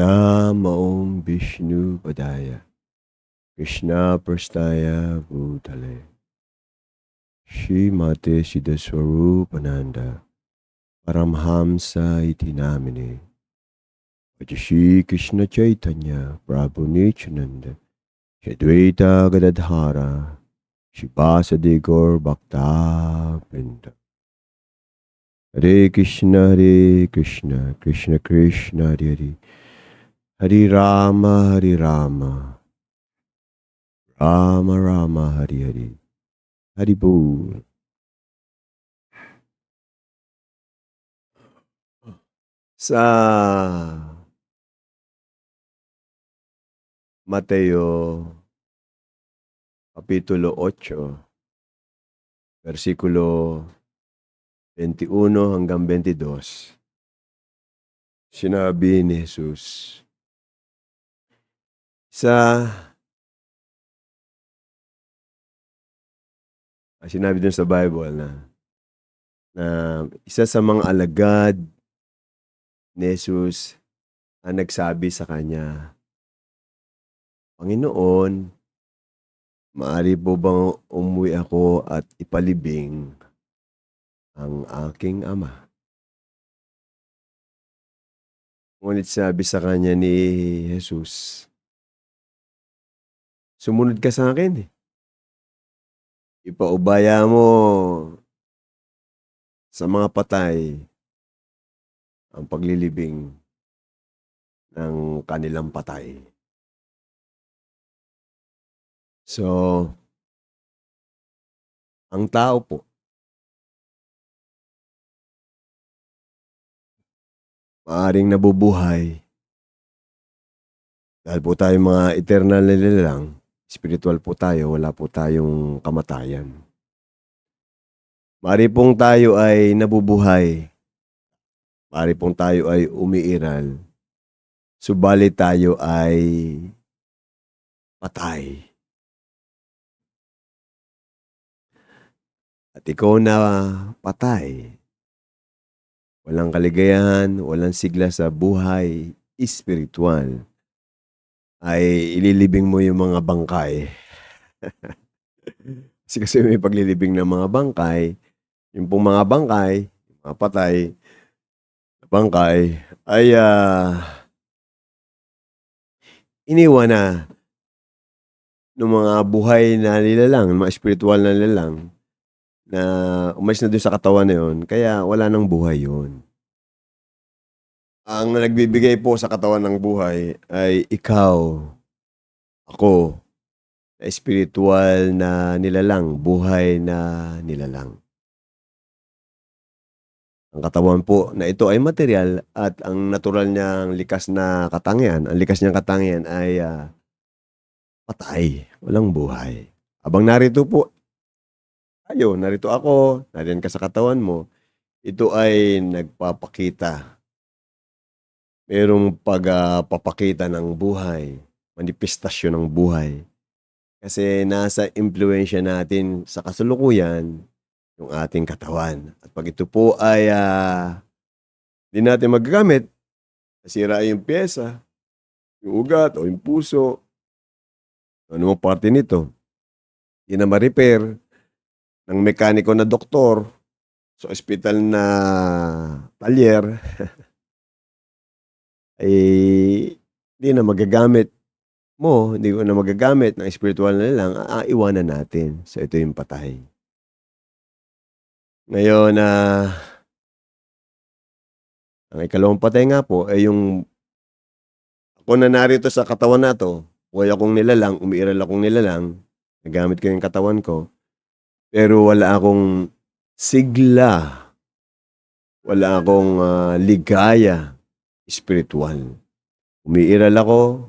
Namo Vishnu Padaya Krishna Prastaya Bhutale Shrimate Siddhaswarupananda Paramhamsa iti namine Shri Krishna Chaitanya Prabhu Nityananda Shri Advaita Gadadhara Shri Vasadi Gaur Bhakta Vrinda Hare Krishna Krishna Krishna Hare Hare Hare Rama Rama Rama Hare Hare Hare Bol. Sa Mateo Kapitulo 8, versikulo 21 hanggang 22, sinabi ni Jesus, sinabi dun sa Bible na isa sa mga alagad ni Jesus ang nagsabi sa kanya, Panginoon, maaari po bang umuwi ako at ipalibing ang aking ama? Ngunit sabi sa kanya ni Jesus, sumunod ka sa akin. Ipaubaya mo sa mga patay ang paglilibing ng kanilang patay. So, ang tao po, maaaring nabubuhay dahil po tayo mga eternal na nilalang, spiritual po tayo, wala po tayong kamatayan. Maari pong tayo ay nabubuhay, maari pong tayo ay umiiral, subalit tayo ay patay. At ikaw na patay, walang kaligayahan, walang sigla sa buhay espiritual, ay ililibing mo yung mga bangkay. Kasi may paglilibing ng mga bangkay, yung pong mga bangkay, mga patay, bangkay, ay iniwan na ng mga buhay na nilalang, mga espiritual na nilalang, na umalis na doon sa katawan na yun, kaya wala nang buhay yun. Ang nagbibigay po sa katawan ng buhay ay ikaw, ako, espiritual na nilalang, buhay na nilalang. Ang katawan po na ito ay material at ang natural niyang likas na katangian, ang likas niyang katangian ay patay, walang buhay. Abang narito po tayo, narito ako, nariyan ka sa katawan mo, ito ay nagpapakita. Merong pagpapakita ng buhay, manifestasyon ng buhay. Kasi nasa impluwensya natin sa kasalukuyan yung ating katawan. At pag ito po ay di natin magagamit, nasira yung pyesa, yung ugat o yung puso, ano mo parte nito, hindi na ma-repair ng mekaniko na doktor sa ospital na talyer, ay hindi na magagamit mo, hindi ko na magagamit ng spiritual na lang, iwanan natin. So ito yung patay. Ngayon, ang ikalawang patay nga po ay yung ako na narito sa katawan na to, buhay akong nilalang, umiiral akong nilalang, nagamit ko yung katawan ko, pero wala akong sigla, wala akong ligaya spiritual. Umiiral ako,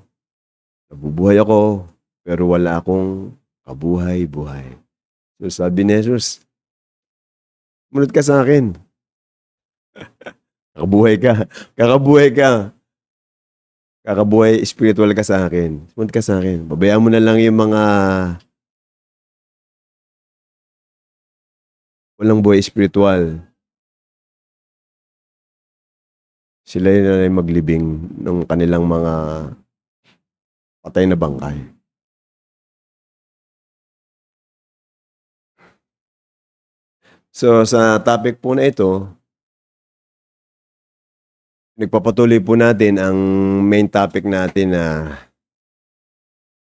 nabubuhay ako, pero wala akong kabuhay-buhay. So sabi ni Jesus, sumunod ka sa akin. Kakabuhay ka. Kakabuhay ka. Kakabuhay spiritual ka sa akin. Sumunod ka sa akin. Babayaan mo na lang yung mga walang buhay spiritual. sila na maglibing ng kanilang mga patay na bangkay. So sa topic po na ito, nagpapatuloy po natin ang main topic natin na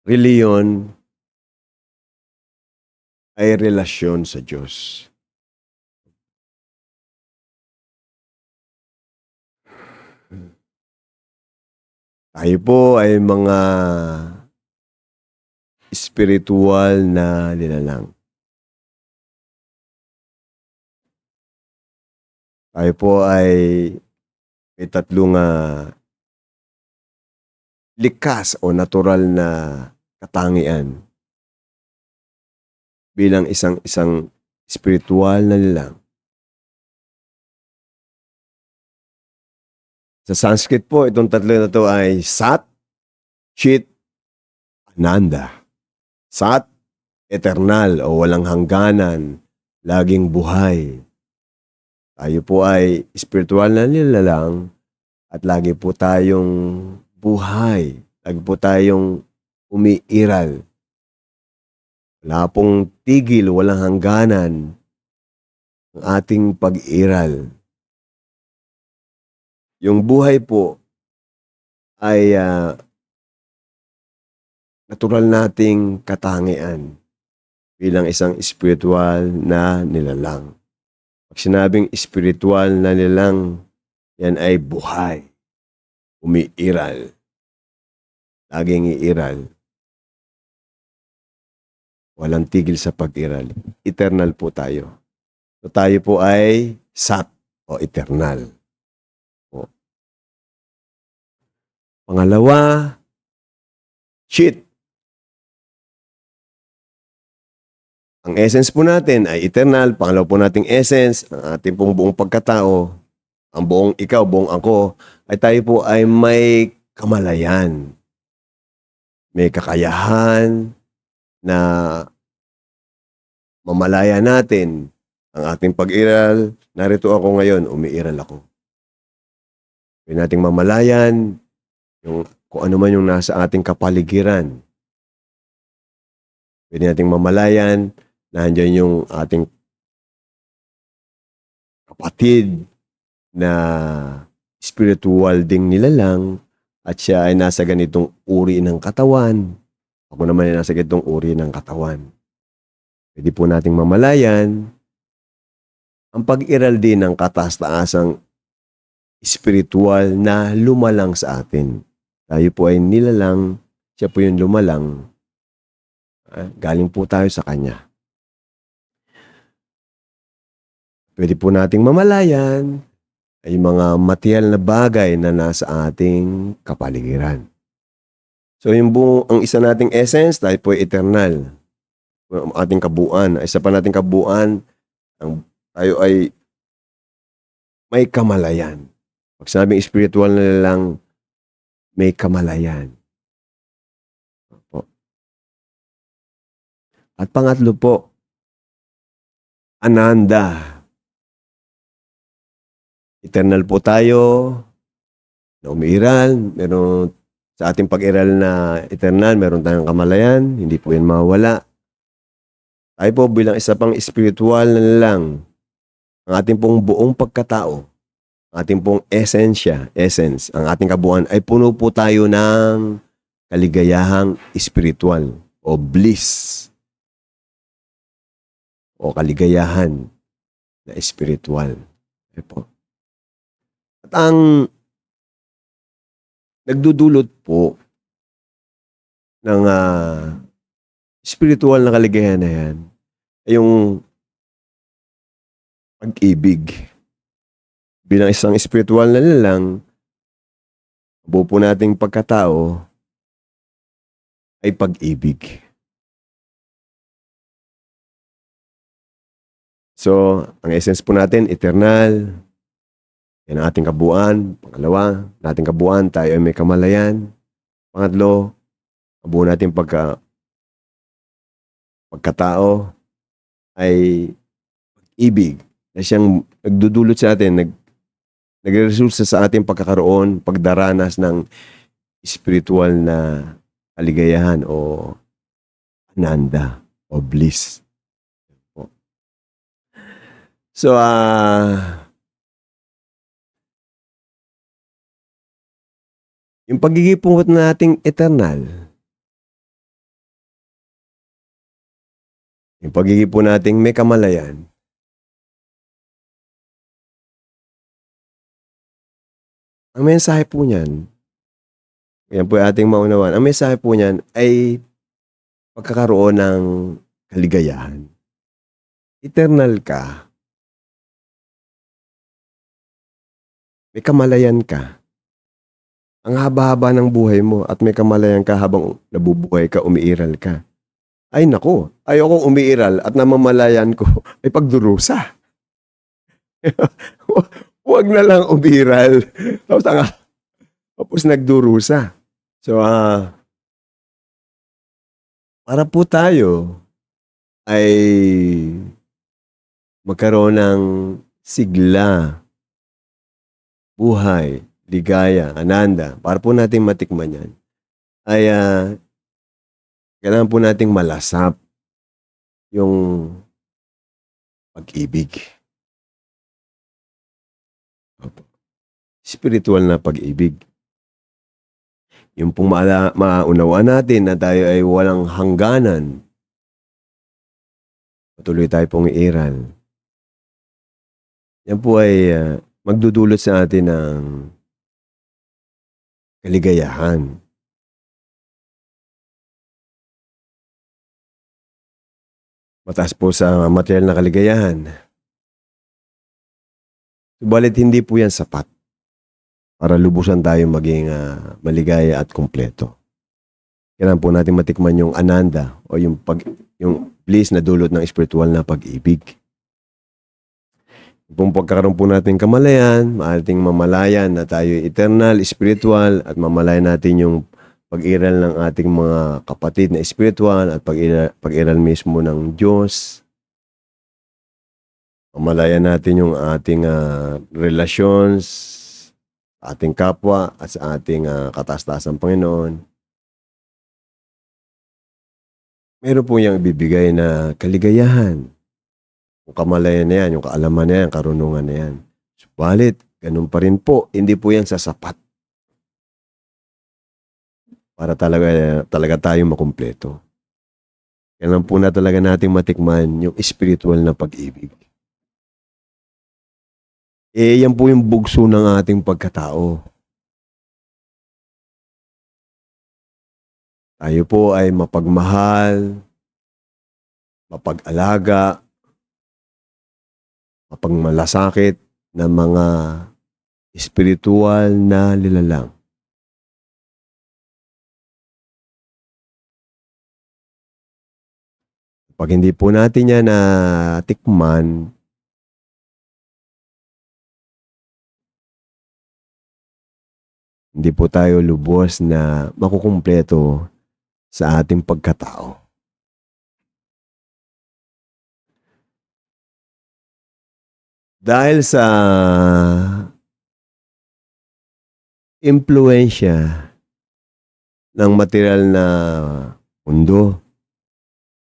reliyon ay relasyon sa Diyos. Tayo po ay mga spiritual na nilalang. Tayo po ay may tatlong likas o natural na katangian bilang isang spiritual na nilalang. Sa Sanskrit po, itong tatlo na to ay Sat, Chit, Ananda. Sat, eternal o walang hangganan, laging buhay. Tayo po ay spiritual na nilalang at lagi po tayong buhay. Lagi po tayong umiiral. Wala pong tigil, walang hangganan ang ating pag-iral. Yung buhay po ay natural nating katangian bilang isang spiritual na nilalang. Pag sinabing spiritual na nilalang, yan ay buhay, umiiral, laging iiral. Walang tigil sa pag-iral. Eternal po tayo. So tayo po ay Sat o eternal. O. Pangalawa, Chit. Ang essence po natin ay eternal. Pangalawa po nating essence, ang ating pong buong pagkatao, ang buong ikaw, buong ako, ay tayo po ay may kamalayan. May kakayahan na mamalaya natin ang ating pag-iral. Narito ako ngayon, umiiral ako. Pwede nating mamalayan kung ano man yung nasa ating kapaligiran. Pwede nating mamalayan na andyan yung ating kapatid na spiritual ding nilalang at siya ay nasa ganitong uri ng katawan. Ako naman ay nasa ganitong uri ng katawan. Pwede po nating mamalayan ang pag-iral din ng kataas-taasang spiritual na lumalang sa atin. Tayo po ay nilalang, siya po yung lumalang. Galing po tayo sa Kanya. Pwede po nating mamalayan ay mga material na bagay na nasa ating kapaligiran. So ang isa nating essence, tayo po ay eternal. Ang ating kabuuan, isa pa nating kabuuan, tayo ay may kamalayan. Pag sabing spiritual na lang, may kamalayan. At pangatlo po, Ananda. Eternal po tayo na umiiral. Meron sa ating pag-iral na eternal, meron tayong kamalayan. Hindi po yan mawala. Tayo po bilang isa pang spiritual na lang, ang ating pong buong pagkatao, ang ating pong essence, ang ating kabuuan ay puno po tayo ng kaligayahang spiritual o bliss o kaligayahan na spiritual. Po. At ang nagdudulot po ng spiritual na kaligayahan na yan ay yung pag-ibig. Bilang isang spiritual na nilalang, buo po nating pagkatao ay pag-ibig. So, ang essence po natin, eternal. Yan ang ating kabuuan. Pangalawa, nating kabuuan, tayo ay may kamalayan. Pangatlo, kabuuan natin pagkatao ay pag-ibig na siyang nagdudulot sa atin, nagreresulta sa ating pagkakaroon, pagdaranas ng spiritual na kaligayahan o ananda o bliss po. So, yung pagiging po nating eternal, yung pagiging po nating may kamalayan, ang mensahe po niyan, yan po yung ating maunawaan, ang mensahe po niyan ay pagkakaroon ng kaligayahan. Eternal ka. May kamalayan ka. Ang haba-haba ng buhay mo at may kamalayan ka habang nabubuhay ka, umiiral ka. Ay naku, ayokong umiiral at namamalayan ko ay pagdurusa. Huwag na lang umiiral. Tapos nagdurusa. So, para po tayo ay magkaroon ng sigla, buhay, ligaya, ananda, para po natin matikman yan, ay kailangan po nating malasap yung pag-ibig. Spiritual na pag-ibig. Yung pong maunawaan natin na tayo ay walang hangganan. Patuloy tayo pong iiral. Yan po ay magdudulot sa atin ng kaligayahan. Mataas po sa material na kaligayahan. Subalit hindi po yan sapat para lubusan tayo maging maligaya at kumpleto. Kailangan po natin matikman yung ananda o yung bliss na dulot ng spiritual na pag-ibig. Kung pagkakaroon po natin kamalayan, maating mamalayan na tayo eternal, spiritual, at mamalayan natin yung pag-iral ng ating mga kapatid na spiritual at pag-iral mismo ng Diyos. Mamalayan natin yung ating relations, ating kapwa at sa ating kataas-taasang Panginoon. Meron po yung ibibigay na kaligayahan. Yung kamalayan na yan, yung kaalaman na yan, karunungan na yan. Subalit, ganun pa rin po, hindi po yan sasapat para talaga tayong makumpleto. Kailan po na talaga nating matikman yung spiritual na pag-ibig. Yan po yung bugso ng ating pagkatao. Tayo po ay mapagmahal, mapag-alaga, mapagmalasakit ng mga spiritual na nilalang. Pag hindi po natin yan natikman, hindi po tayo lubos na makukumpleto sa ating pagkatao. Dahil sa impluensya ng material na mundo,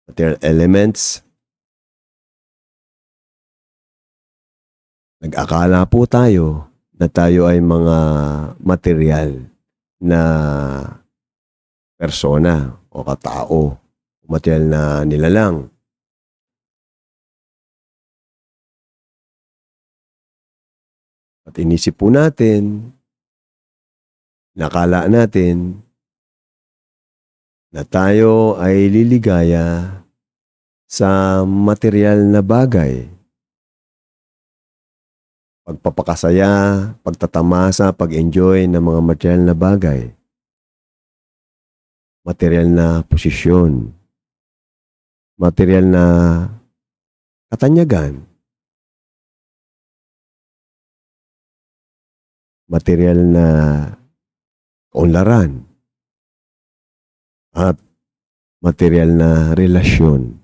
material elements, nag-akala po tayo na tayo ay mga material na persona o katao, material na nilalang. At inisip po natin, nakala natin na tayo ay liligaya sa material na bagay. Pagpapakasaya, pagtatamasa, pag-enjoy ng mga material na bagay. Material na posisyon. Material na katanyagan. Material na kaunlaran. At material na relasyon.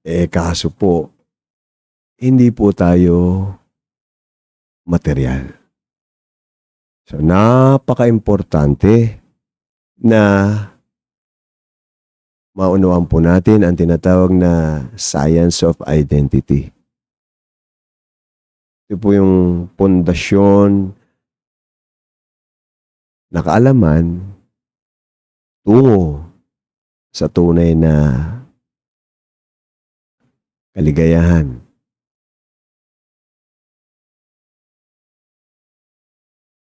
Kaso po, hindi po tayo material. So, napaka-importante na maunawaan po natin ang tinatawag na science of identity. Ito po yung pundasyon na kaalaman tungo sa tunay na kaligayahan.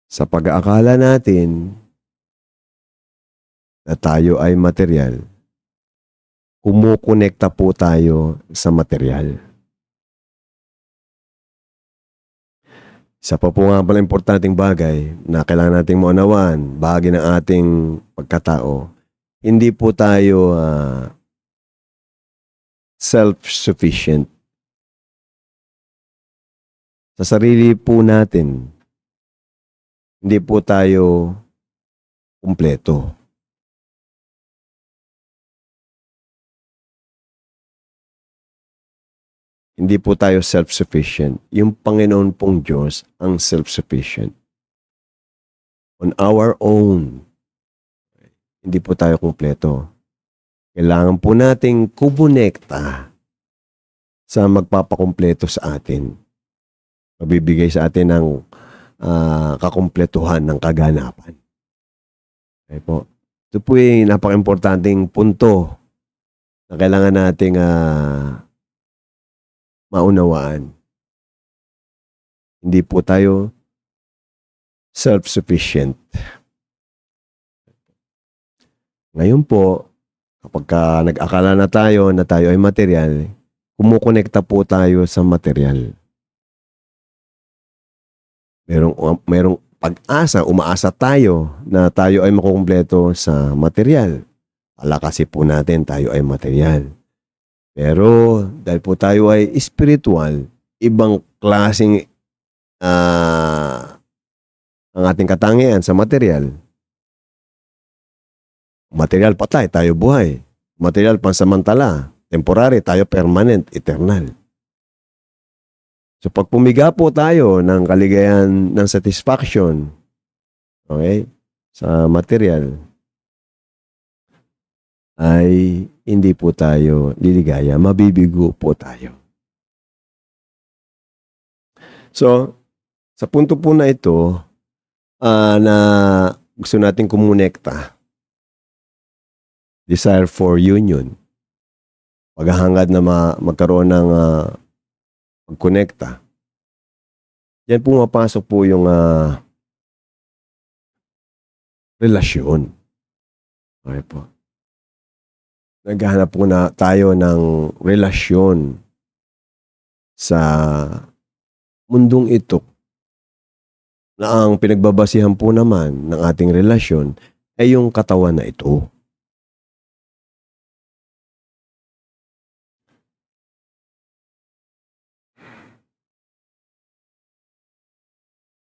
Sa pag-aakala natin na tayo ay material, kumukonekta po tayo sa material. Isa pa po nga pala importanteng bagay na kailangan nating maunawaan, bahagi ng ating pagkatao, hindi po tayo self-sufficient. Sa sarili po natin, hindi po tayo kumpleto. Hindi po tayo self-sufficient. Yung Panginoon pong Diyos ang self-sufficient. On our own, hindi po tayo kumpleto. Kailangan po nating kumonekta sa magpapakumpleto sa atin. Mabibigay sa atin ng kakumpletuhan ng kaganapan. Okay po. Ito po yung napaka-importanting punto na kailangan nating maunawaan. Hindi po tayo self-sufficient. Ngayon po, kapag nag-akala na tayo ay material, kumukonekta po tayo sa material. Merong pag-asa, umaasa tayo na tayo ay makukumpleto sa material. Ala kasi po natin tayo ay material. Pero dahil po tayo ay spiritual, ibang klaseng ang ating katangian sa material. Material patay, tayo buhay. Material pansamantala, temporary, tayo permanent, eternal. So pag pumiga po tayo ng kaligayahan, ng satisfaction, okay, sa material, ay hindi po tayo liligaya, mabibigo po tayo. So, sa punto po na ito, na gusto natin kumonekta, desire for union, paghahangad na magkaroon ng magkonekta. Yan po mapasok po yung relasyon. Okay po. Naghahanap po na tayo ng relasyon sa mundong ito na ang pinagbabasihan po naman ng ating relasyon ay yung katawan na ito.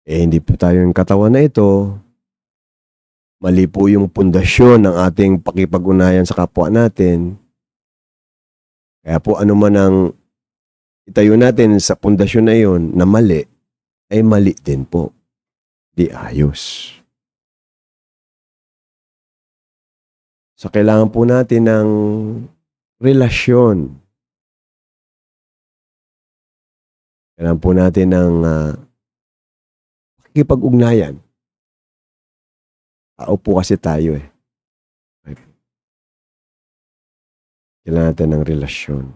Hindi po tayo yung katawan na ito. Mali po yung pundasyon ng ating pakipag-ugnayan sa kapwa natin. Kaya po ano man ang itayo natin sa pundasyon na yun na mali, ay mali din po. Di ayos. So kailangan po natin ng relasyon. Kailangan po natin ng pakipag-ugnayan. Tao po kasi tayo eh. Kailangan natin ng relasyon.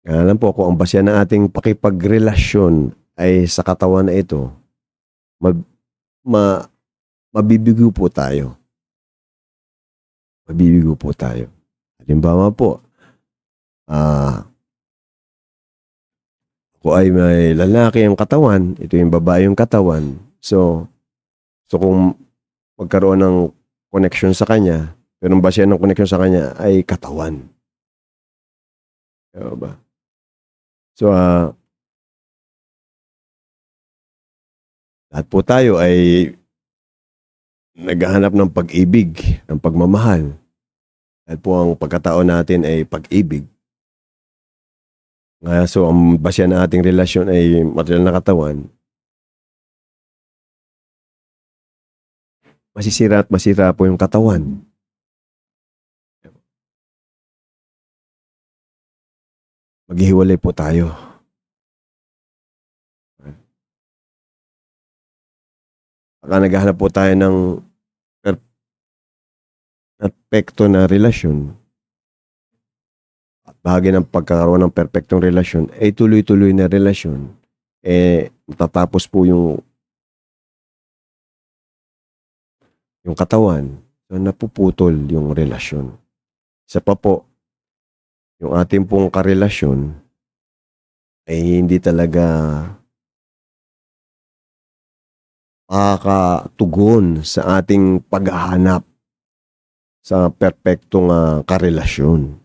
Kaya lang po kung ang basya ng ating pakipagrelasyon ay sa katawan na ito, mabibigo po tayo. Mabibigo po tayo. Halimbawa po, kung ay may lalaki ang katawan, ito yung babae yung katawan, so kung magkaroon ng connection sa kanya, pero ang basya ng connection sa kanya ay katawan. Diba ba? So, lahat po tayo ay naghahanap ng pag-ibig, ng pagmamahal. Dahil po ang pagkatao natin ay pag-ibig. So ang basya ng ating relasyon ay material na katawan, masisira at masira po yung katawan. Maghihiwalay po tayo. Baka naghahanap po tayo ng perfecto na relasyon. At bahagi ng pagkakaroon ng perfectong relasyon ay tuloy-tuloy na relasyon. Matatapos po yung katawan, so napuputol yung relasyon. Isa pa po, yung ating pong karelasyon ay hindi talaga makakatugon sa ating paghahanap sa perpektong karelasyon.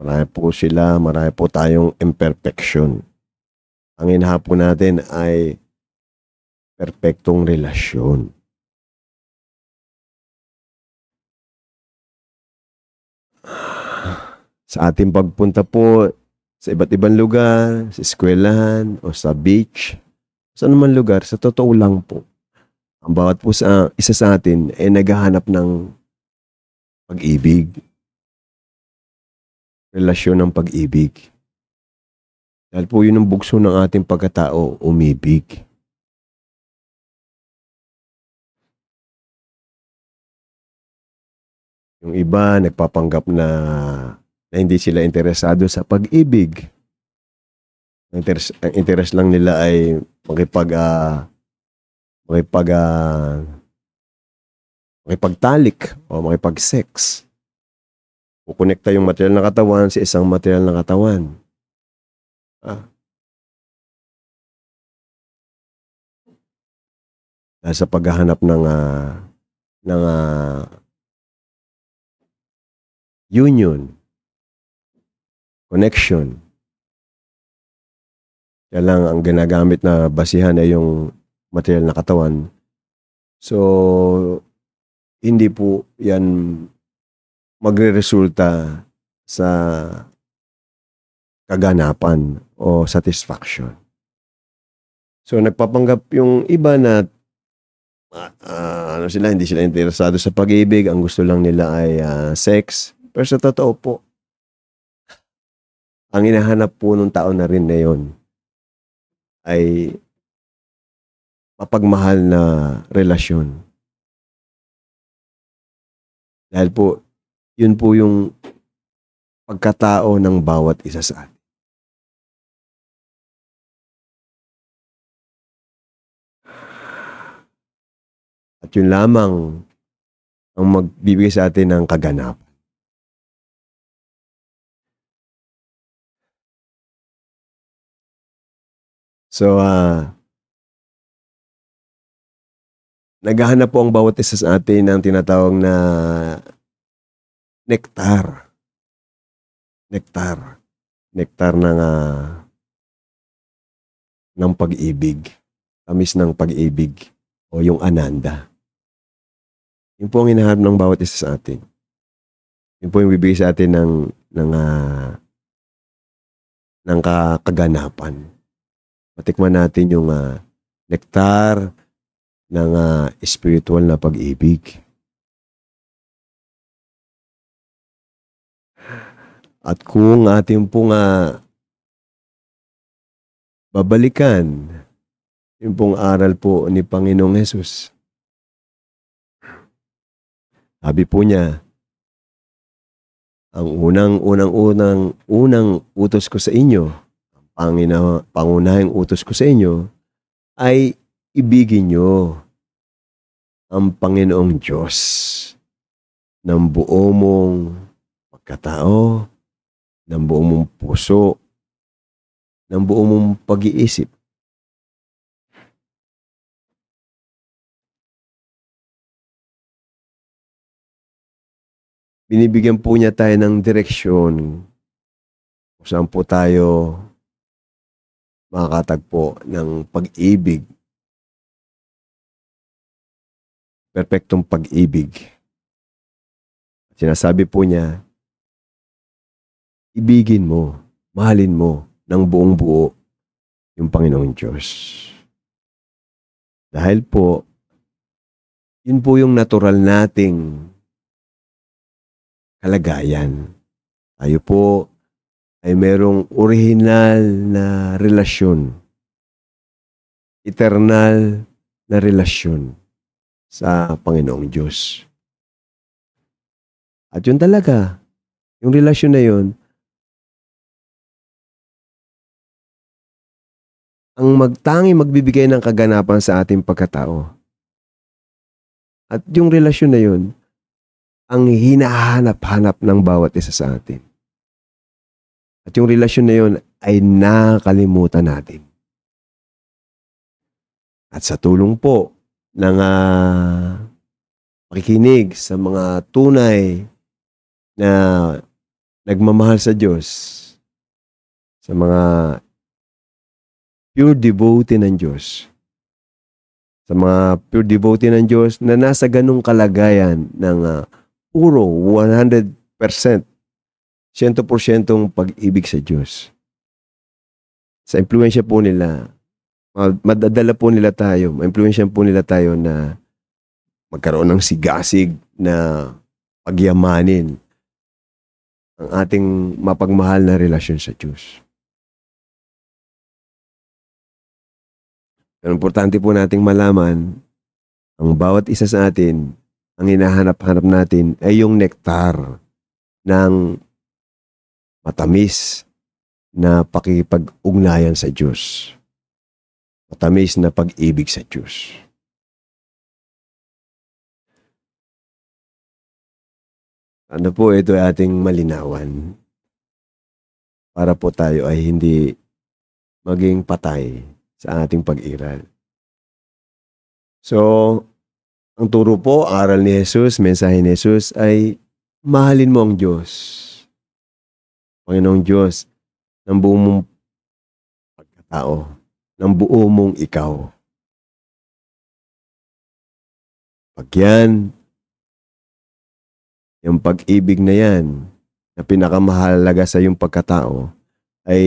Marami po tayong imperfection. Ang hinahanap po natin ay perpektong relasyon. Sa ating pagpunta po sa iba't ibang lugar, sa eskwelahan o sa beach, sa anumang lugar, sa totoo lang po, ang bawat po isa sa atin ay naghahanap ng pag-ibig. Relasyon ng pag-ibig. Dahil po yun ang bugso ng ating pagkatao, umibig. Yung iba nagpapanggap na hindi sila interesado sa pag-ibig. Ang interest lang nila ay makipagtalik o makipag-sex. Kukonekta yung material na katawan sa isang material na katawan. Dahil sa paghahanap ng union, connection. Kaya lang ang ginagamit na basihan ay yung material na katawan. So, hindi po yan magre-resulta sa kaganapan o satisfaction. So, nagpapanggap yung iba na hindi sila interesado sa pag-ibig, ang gusto lang nila ay sex. Pero sa totoo po, ang hinahanap po ng tao na rin na yun ay mapagmahal na relasyon. Dahil po, yun po yung pagkatao ng bawat isa sa atin. At yun lamang ang magbibigay sa atin ng kaganapan. So, naghahanap po ang bawat isa sa atin ng tinatawag na nektar. Nektar ng pag-ibig. Tamis ng pag-ibig o yung ananda. Yun po ang hinahanap ng bawat isa sa atin. Yun po yung bibigay sa atin ng kaganapan. Matikman natin yung nektar ng spiritual na pag-ibig. At kung ating pong babalikan yung pong aral po ni Panginoong Hesus. Sabi po niya, ang unang utos ko sa inyo, pangunahing utos ko sa inyo, ay ibigin nyo ang Panginoong Diyos ng buo mong pagkatao, ng buo mong puso, ng buo mong pag-iisip. Binibigyan po niya tayo ng direksyon kung saan po tayo makakatagpo ng pag-ibig. Perpektong pag-ibig. Sinasabi po niya, ibigin mo, mahalin mo ng buong buo yung Panginoong Diyos. Dahil po, yun po yung natural nating kalagayan. Tayo po ay merong original na relasyon, eternal na relasyon sa Panginoong Diyos. At yun talaga, yung relasyon na yun, ang magbibigay ng kaganapan sa ating pagkatao. At yung relasyon na yun, ang hinahanap-hanap ng bawat isa sa atin. At yung relasyon na yun ay nakalimutan natin. At sa tulong po ng pakikinig sa mga tunay na nagmamahal sa Diyos, sa mga pure devotee ng Diyos, sa mga pure devotee ng Diyos na nasa ganung kalagayan ng puro 100%, 100% pag-ibig sa Diyos. Sa impluensya po nila, madadala po nila tayo, ma-impluensya po nila tayo na magkaroon ng sigasig na pagyamanin ang ating mapagmahal na relasyon sa Diyos. Pero importante po nating malaman, ang bawat isa sa atin, ang hinahanap-hanap natin ay yung nektar ng matamis na pakikipag-ugnayan sa Diyos. Matamis na pag-ibig sa Diyos. Ano po ito ay ating malinawan para po tayo ay hindi maging patay sa ating pag-iral. So, ang turo po, aral ni Jesus, mensahe ni Jesus ay mahalin mo ang Diyos. Panginoong Diyos, ng buong mong pagkatao, ng buo mong ikaw. Pag yan, yung pag-ibig na yan, na pinakamahalaga sa iyong pagkatao, ay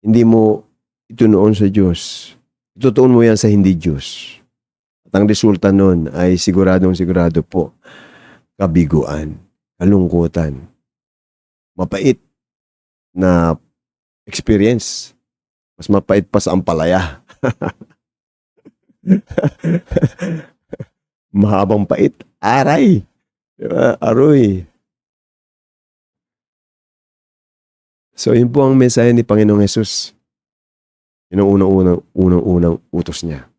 hindi mo itunoon sa Diyos. Itutuon mo yan sa hindi Diyos. At ang resulta nun ay siguradong sigurado po, kabiguan, kalungkutan, mapait na experience. Mas mapait pa sa ampalaya. Mahabang pait. Aray. Diba? Aroy. So, yun po ang mensahe ni Panginoong Jesus. Yun ang unang utos niya.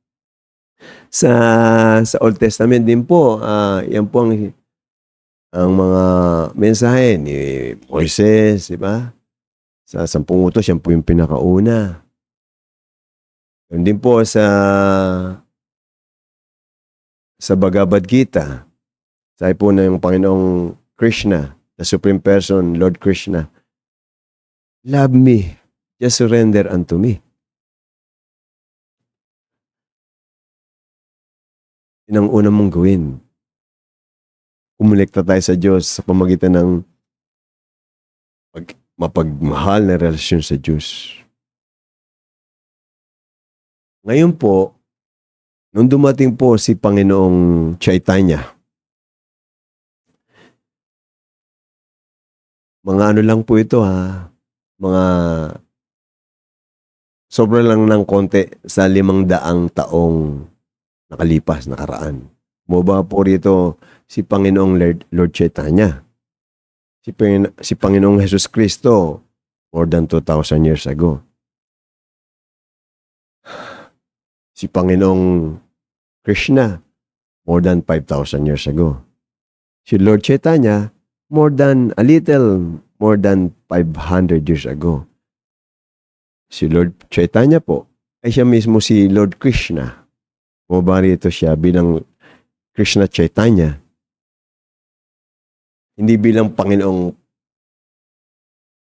Sa Old Testament din po, yan po ang mga mensahe ni Moises, di ba? Sa 10 utos, yan po yung pinakauna. Yun din po sa Bhagavad Gita, sabi po na yung Panginoong Krishna, the Supreme Person, Lord Krishna, love me, just surrender unto me. Yun ang unang mong gawin. Kumulekta tayo sa Diyos sa pamagitan ng mapagmahal na relasyon sa Diyos. Ngayon po, nung dumating po si Panginoong Chaitanya, mga ano lang po ito mga sobra lang ng konti sa 500 taong nakaraan. Bumaba po rito si Panginoong Lord Chaitanya. Si Panginoong Jesus Cristo more than 2,000 years ago. Si Panginoong Krishna more than 5,000 years ago. Si Lord Chaitanya a little more than 500 years ago. Si Lord Chaitanya po ay siya mismo si Lord Krishna. Bumaba rito siya bilang Krishna Chaitanya. Hindi bilang Panginoong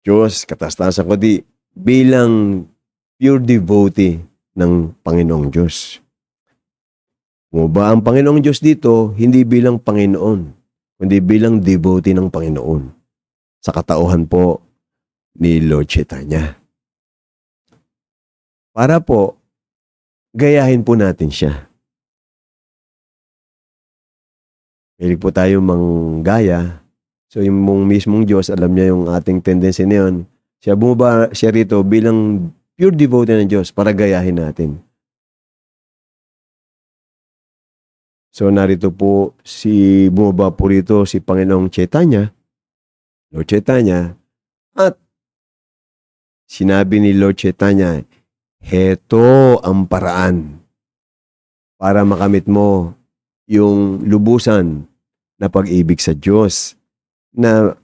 Diyos, katastasan, kundi bilang pure devotee ng Panginoong Diyos. Bumaba ang Panginoong Diyos dito, hindi bilang Panginoon, kundi bilang devotee ng Panginoon sa katauhan po ni Lord Chaitanya. Para po, gayahin po natin siya. Hilig po tayo manggaya. So yung mismong Diyos, alam niya yung ating tendency na yun. Siya rito bilang pure devotee ng Diyos para gayahin natin. So narito po bumaba po rito si Panginoong Chaitanya, Lord Chaitanya, at sinabi ni Lord Chaitanya, heto ang paraan para makamit mo yung lubusan na pag-ibig sa Diyos na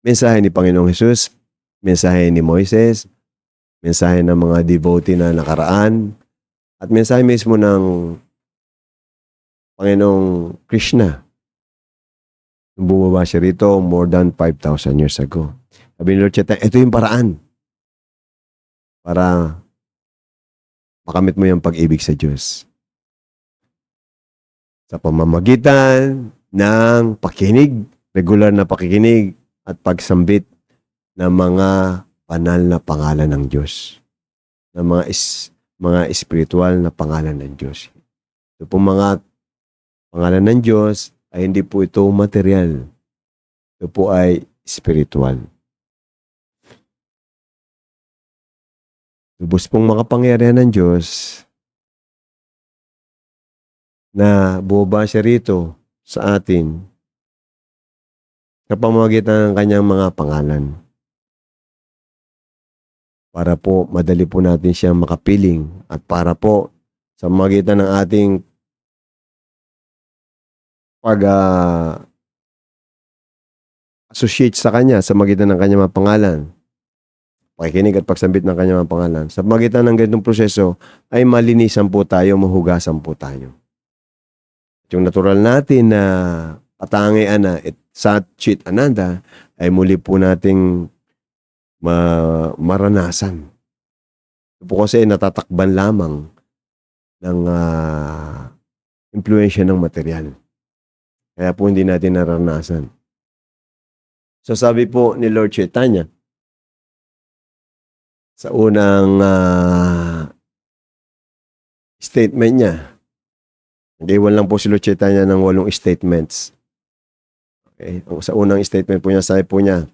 mensahe ni Panginoong Hesus, mensahe ni Moises, mensahe ng mga devotee na nakaraan, at mensahe mismo ng Panginoong Krishna. Bumaba siya rito more than 5,000 years ago. Sabi ni Lord Chaitanya, ito yung paraan para makamit mo yung pag-ibig sa Diyos. Sa pamamagitan ng pakikinig, regular na pakikinig at pagsambit ng mga banal na pangalan ng Diyos. Ng mga espiritual na pangalan ng Diyos. Ito po mga pangalan ng Diyos ay hindi po ito material. Ito po ay spiritual. Lubos pong makapangyarihan ng Diyos na bumaba siya rito sa atin sa pamamagitan ng kanyang mga pangalan. Para po madali po natin siyang makapiling at para po sa pamamagitan ng ating associate sa kanya sa magitan ng kanyang mga pangalan, pakikinig at pagsambit ng kanyang mga pangalan, sa magitan ng ganitong proseso ay malinisan po tayo, mahugasan po tayo. Yung natural natin na katangian na Sat Chit Ananda ay muli po nating maranasan. Ito po kasi natatakban lamang ng impluensya ng material. Kaya po hindi natin naranasan. So sabi po ni Lord Chaitanya, sa unang statement niya, nag-iwan lang po si Lord Chaitanya ng 8 statements. Okay? Sa unang statement po niya, sabi po niya,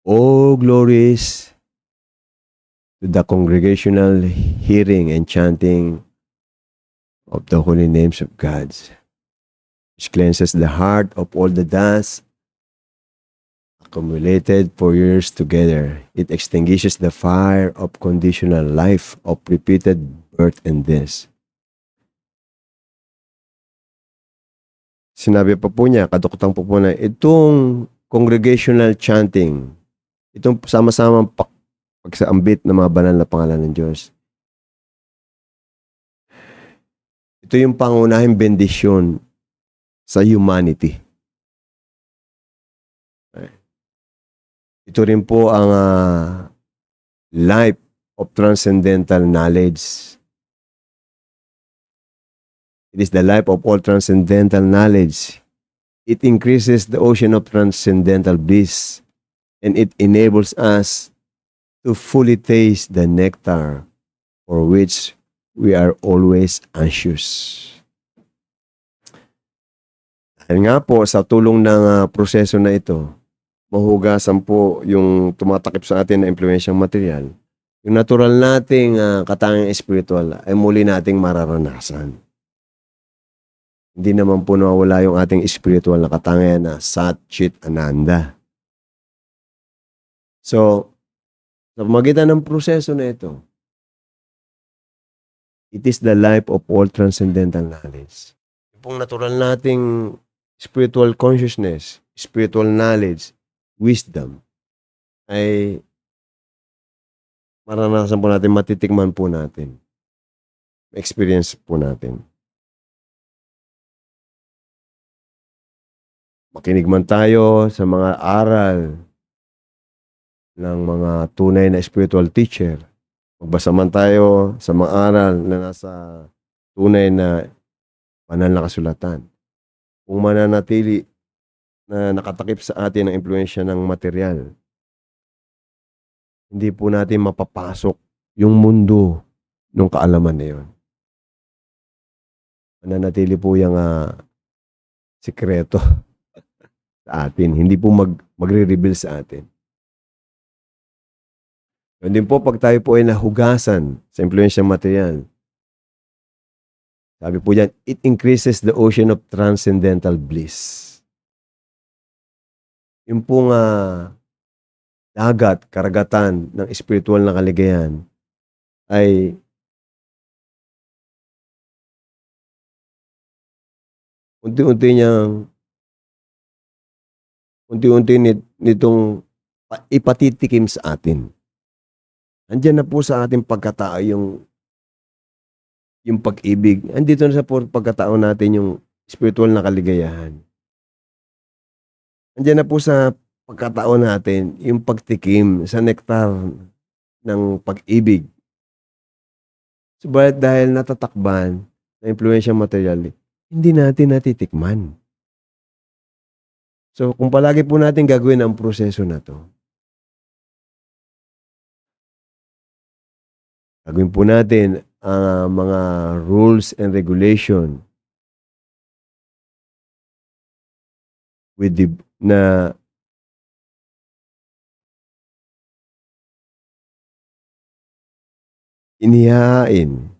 "Oh glories to the congregational hearing and chanting of the holy names of God, which cleanses the heart of all the dust accumulated for years together. It extinguishes the fire of conditional life of repeated birth and death." Sinabi pa po niya, kaduktang po na, itong congregational chanting, itong sama-samang pagsaambit ng mga banal na pangalan ng Diyos, ito yung pangunahing bendisyon sa humanity. Ito rin po ang life of transcendental knowledge. It is the life of all transcendental knowledge. It increases the ocean of transcendental bliss, and it enables us to fully taste the nectar for which we are always anxious. Dahil nga po, sa tulong ng proseso na ito, mahugasan po yung tumatakip sa atin na impluensyang material. Yung natural nating katangiang espiritual ay muli nating mararanasan. Hindi naman po nawawala yung ating spiritual na katangian na Sat Chit Ananda. So, sa pamamagitan ng proseso na ito, it is the life of all transcendental knowledge. Yung natural nating spiritual consciousness, spiritual knowledge, wisdom, ay maranasan po natin, matitikman po natin, experience po natin. Makinig man tayo sa mga aral ng mga tunay na spiritual teacher. Magbasa man tayo sa mga aral na nasa tunay na banal na kasulatan. kung mananatili na nakatakip sa atin ang impluwensya ng materyal, hindi po natin mapapasok yung mundo nung kaalaman na yun. Mananatili po yang sikreto sa atin, hindi po magre-reveal sa atin. Yun din po 'pag tayo po ay nahugasan sa impluwensyang materyal. Sabi po diyan, it increases the ocean of transcendental bliss. Yung pong dagat, karagatan ng espiritual na kaligayahan ay unti-unti nitong ipatitikim sa atin. Andiyan na po sa ating pagkatao yung pag-ibig. Andito na sa pagkatao natin yung spiritual na kaligayahan. Andiyan na po sa pagkatao natin yung pagtikim sa nektar ng pag-ibig. Subalit dahil natatakban ng impluwensyang materyal, hindi natin natitikman. So kung palagi po natin gagawin ang proseso na 'to, gagawin po natin ang mga rules and regulation na inihahain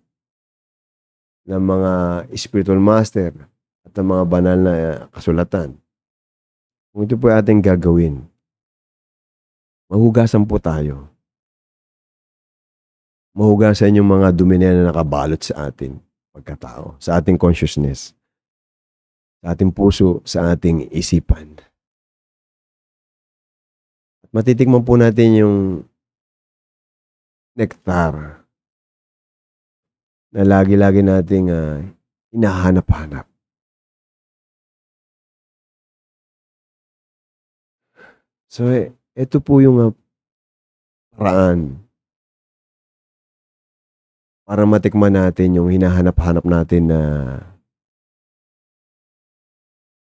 ng mga spiritual master at ng mga banal na kasulatan. Kung ito po ating gagawin, mahugasan po tayo. Mahugasan yung mga dumi na nakabalot sa atin, pagkatao, sa ating consciousness, sa ating puso, sa ating isipan. At matitikman po natin yung nektar na lagi-lagi nating hinahanap-hanap. So, ito po yung paraan para matikman natin yung hinahanap-hanap natin na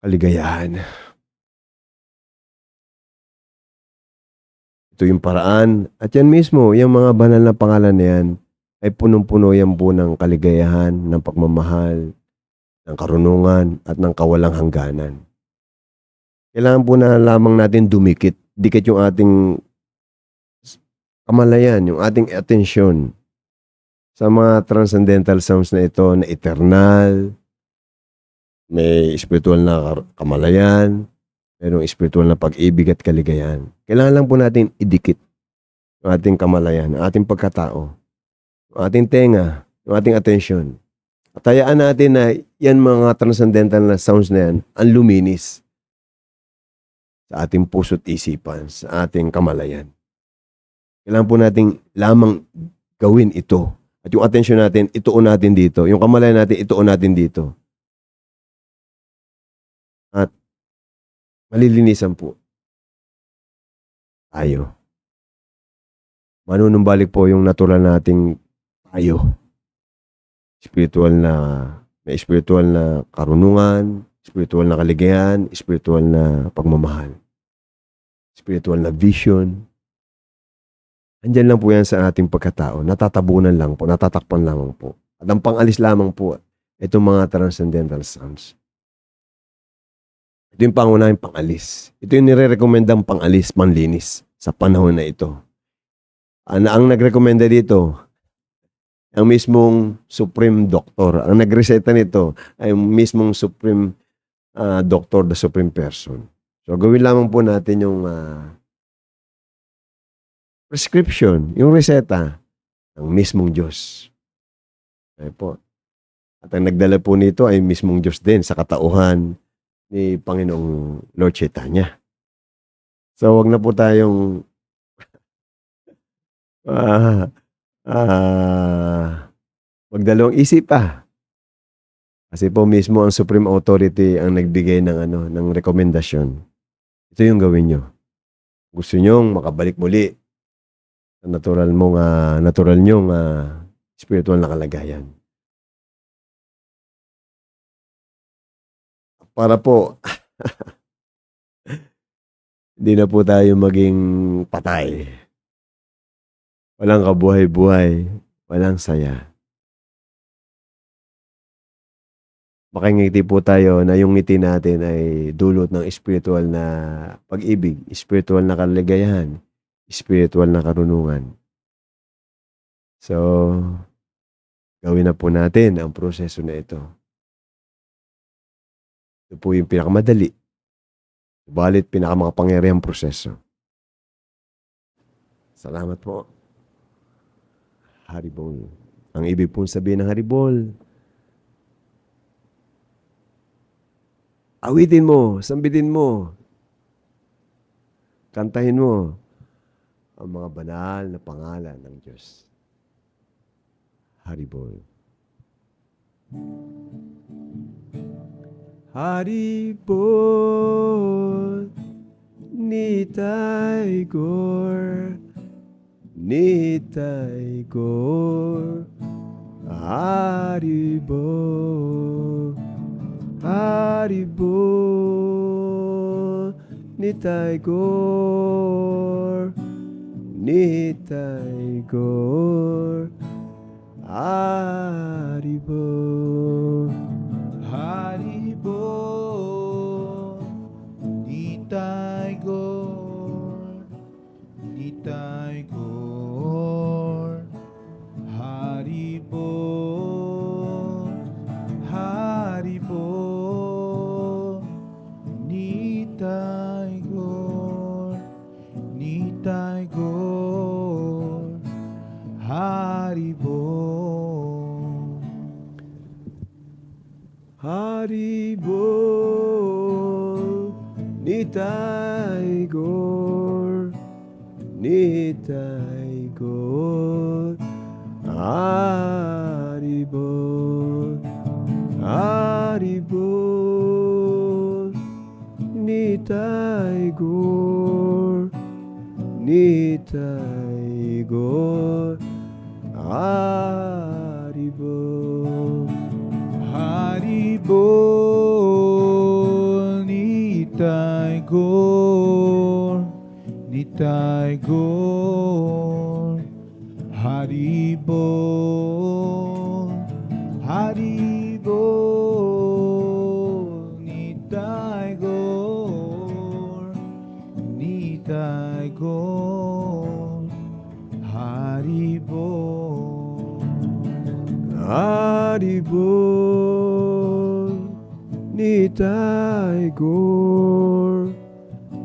kaligayahan. Ito yung paraan at yan mismo, yung mga banal na pangalan na yan ay punong-puno yan po ng kaligayahan, ng pagmamahal, ng karunungan at ng kawalang hangganan. Kailangan po na lamang natin dikit yung ating kamalayan, yung ating atensyon sa mga transcendental sounds na ito na eternal, may spiritual na kamalayan, mayroong spiritual na pag-ibig at kaligayahan. Kailangan lang po natin idikit yung ating kamalayan, ang ating pagkatao, yung ating tenga, yung ating atensyon. At hayaan natin na yan mga transcendental na sounds na yan, ang luminis sa ating puso't isipan, sa ating kamalayan. Kailangan po nating lamang gawin ito. At yung atensyon natin, ituon natin dito. Yung kamalayan natin, ituon natin dito. At malilinisan po tayo. Manunumbalik po yung natural nating tayo. May spiritual na karunungan, spiritual na kaligayahan, spiritual na pagmamahal, spiritual na vision. Andyan lang po yan sa ating pagkatao. Natatabunan lang po, natatakpan lamang po. At ang pangalis lamang po, itong mga transcendental sounds. Ito yung pangunahing pangalis. Ito yung nire-recommendang pangalis, panlinis sa panahon na ito. Ang nagrekomenda dito, ang mismong Supreme Doctor. Ang nagreseta nito ay ang mismong Supreme Doctor, the Supreme Person. So gawin lamang po natin yung prescription, yung reseta ng mismong Diyos. Ay po. At ang nagdala po nito ay mismong Diyos din sa katauhan ni Panginoong Lord Chaitanya. So wag na po tayong magdalawang isip pa. Kasi po mismo ang Supreme Authority ang nagbigay ng rekomendasyon. Ito yung gawin nyo. Gusto nyong makabalik muli sa natural nyong spiritual na kalagayan. para po hindi na po tayo maging patay. Walang kabuhay-buhay, walang saya. Makingiti po tayo na yung ngiti natin ay dulot ng spiritual na pag-ibig, spiritual na kaligayahan, spiritual na karunungan. So, gawin na po natin ang proseso na ito. Ito po yung pinakamadali, subalit pinakamakapangyarihang proseso. Salamat po. Haribol. Ang ibig pong sabihin ng haribol, awitin mo, sambitin mo, kantahin mo ang mga banal na pangalan ng Diyos. Haribol. Haribol, Nitai Gor, Nitai Gor, Haribol, Haribol, Nitai Gor, Nitai Gor, Haribol, Haribol, Nitai Gor, Nitai Gor, Haribol, Haribol, Nitai Gor, Nitai Gor, Haribol. Haribol, Nitai Gor, Nitai Gor, Haribol, Haribol, Nitai Gor, Nitai Gor, Haribol. Haribol, Nitai Gor, Nitai Gor, Haribol, Haribol, Nitai Gor, Nitai Gor, Haribol. Haribol, Nitai Gor,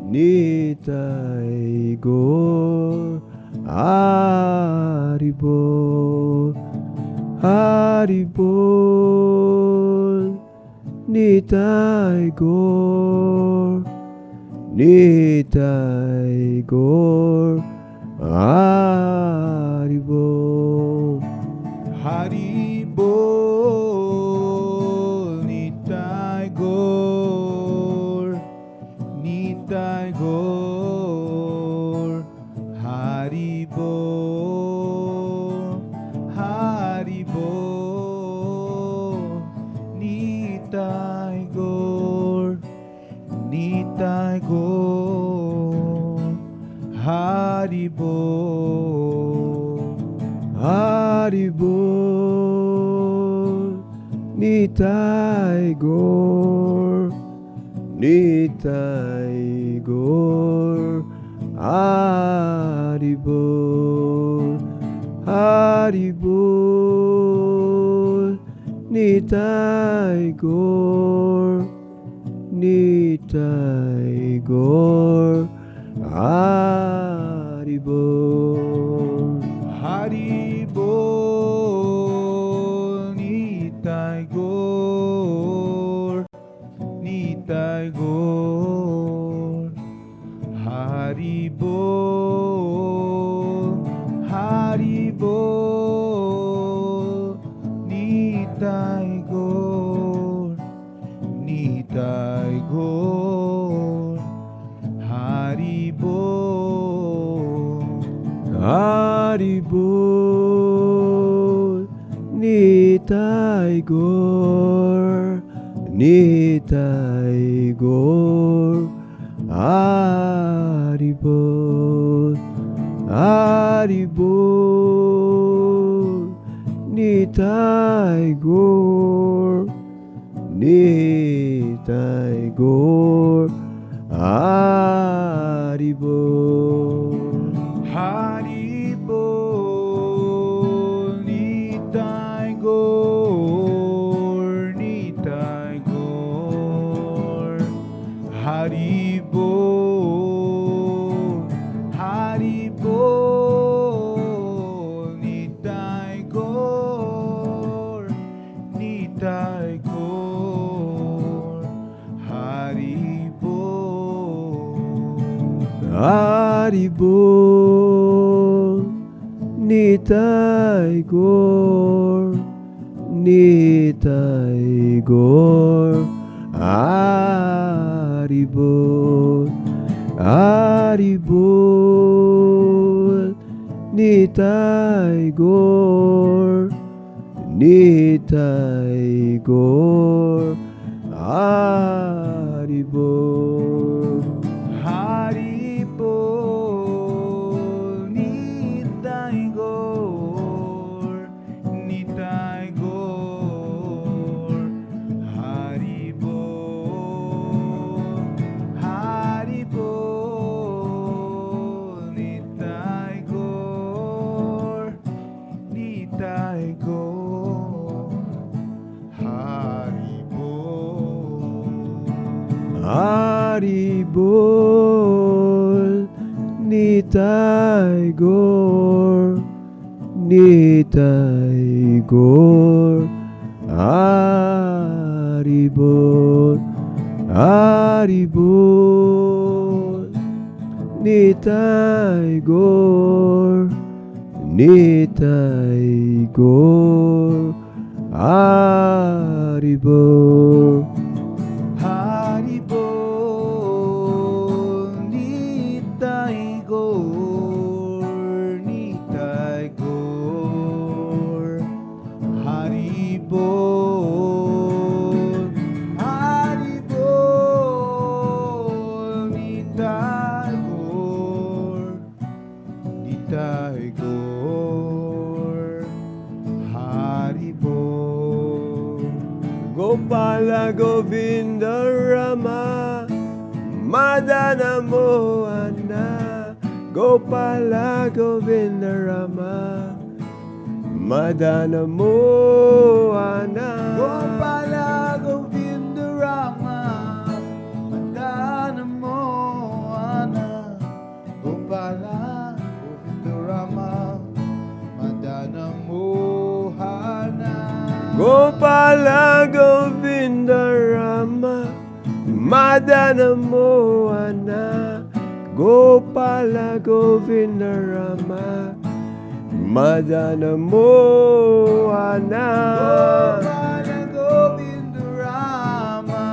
Nitai Gor, Haribol, Haribol, Nitai Gor, Nitai Gor, Haribol. Haribol, Nitai Gor, Nitai Gor, Haribol, Haribol, Nitai Gor, Nitai Gor, Haribol. Haribol, Nitai Gor, Nitai Gor, Haribol, Haribol, Nitai Gor, Nitai Gor, Haribol. Haribol, Nitai Gor, Nitai Gor, Haribol, Haribol, Nitai Gor, Nitai Gor, Haribol. Haribol, Nitai Gor, Nitai Gaur Haribol Haribol Nitai Gaur Nitai Gaur Haribol Haribol, Nitai Gaur, Nitai Gaur. Haribol, Haribol, Nitai Gaur, Nitai Gaur. Haribol. Haribol Nitai Gaur Nitai Gaur Haribol Haribol Nitai Gaur Nitai Gaur Haribol Haribol, Nitai Gaur, Nitai Gaur. Haribol, Haribol, Nitai Gaur, Nitai Gaur. Haribol. Haribol Nitai Gaur Nitai Gaur Haribol Haribol Nitai Gaur Nitai Gaur Haribol Haribol, Nitai Gaur, Nitai Gaur. Haribol, Haribol, Nitai Gaur, Nitai Gaur. Haribol. Gopala Govinda Rama Madana Mohana Gopala Govinda Rama Madana Mohana Gopala Govinda Rama, Madana Mohana. Gopala Govinda Rama, Madana Mohana. Gopala Govinda Rama Madana Mohana Gopala Govinda Rama Madana Mohana Gopala Govinda Rama,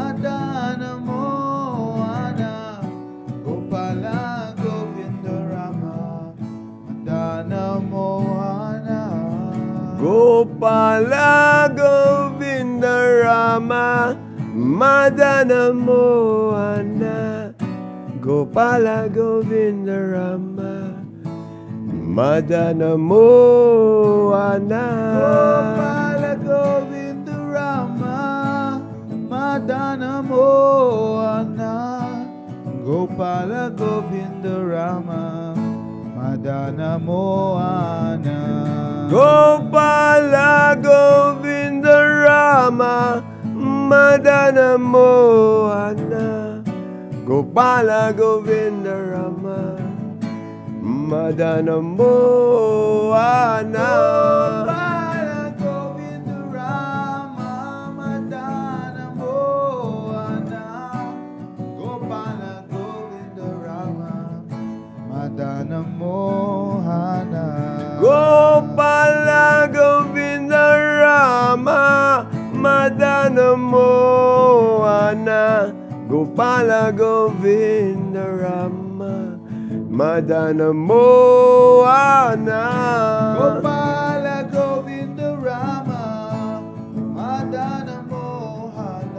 Madana Mohana. Gopala Govinda Rama, Madana Mohana. Gopala Govinda Rama Madana Mohana Gopala Govinda Rama Madana Mohana Gopala Govinda Rama, Madana Mohana. Gopala Govinda Rama, Madana Mohana. Gopala Govinda Rama Madana Mohana Gopala Govinda Rama Madana Mohana Gopala Govinda Rama, Madana Mohana. Gopala Govinda Rama, Madana Mohana. Gopala Govinda Rama Madana Mohana Gopala Govinda Rama Madana Mohana Gopala Govinda Rama, Madana Mohana.